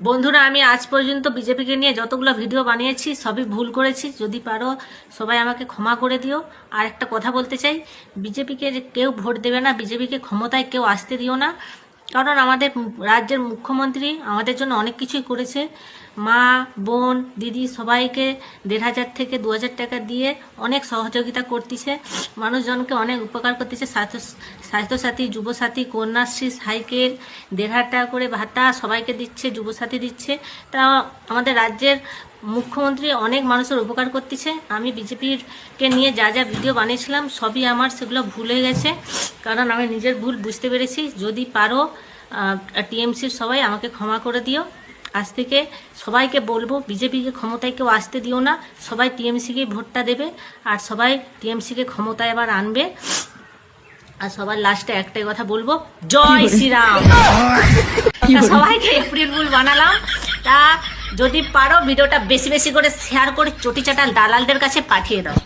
বন্ধুরা, আমি আজ পর্যন্ত বিজেপিকে নিয়ে যতগুলো ভিডিও বানিয়েছি সবই ভুল করেছি। যদি পারো সবাই আমাকে ক্ষমা করে দিও। আর একটা কথা বলতে চাই, বিজেপিকে কেউ ভোট দেবে না, বিজেপিকে ক্ষমতায় কেউ আসতে দিও না। কারণ আমাদের রাজ্যের মুখ্যমন্ত্রী আমাদের জন্য অনেক কিছুই করেছে। মা, বোন, দিদি সবাইকে 1,500 থেকে 2,000 টাকা দিয়ে অনেক সহযোগিতা করতেছে, মানুষজনকে অনেক উপকার করতেছে। স্বাস্থ্যসাথী, যুবসাথী, কন্যাশ্রী, সাইকেল, 1,500 টাকা করে ভাতা সবাইকে দিচ্ছে, যুবসাথী দিচ্ছে। তা আমাদের রাজ্যের মুখ্যমন্ত্রী অনেক মানুষের উপকার করতেছে। আমি বিজেপিকে নিয়ে যা যা ভিডিও বানিয়েছিলাম সবই আমার সেগুলো ভুল হয়ে গেছে, কারণ আমি নিজের ভুল বুঝতে পেরেছি। যদি পারো টিএমসির সবাই আমাকে ক্ষমা করে দিও। আজ থেকে সবাইকে বলবো, বিজেপিকে ক্ষমতায় কেউ আসতে দিও না, সবাই টিএমসিকে ভোটটা দেবে আর সবাই টিএমসিকে ক্ষমতায় আবার আনবে। আর সবার লাস্টে একটাই কথা বলবো, জয় শ্রীরাম। সবাইকে এপ্রিল ফুল বানালাম। তা যদি পারো ভিডিওটা বেশি বেশি করে শেয়ার করে চটি চাটাল দালালদের কাছে পাঠিয়ে দাও।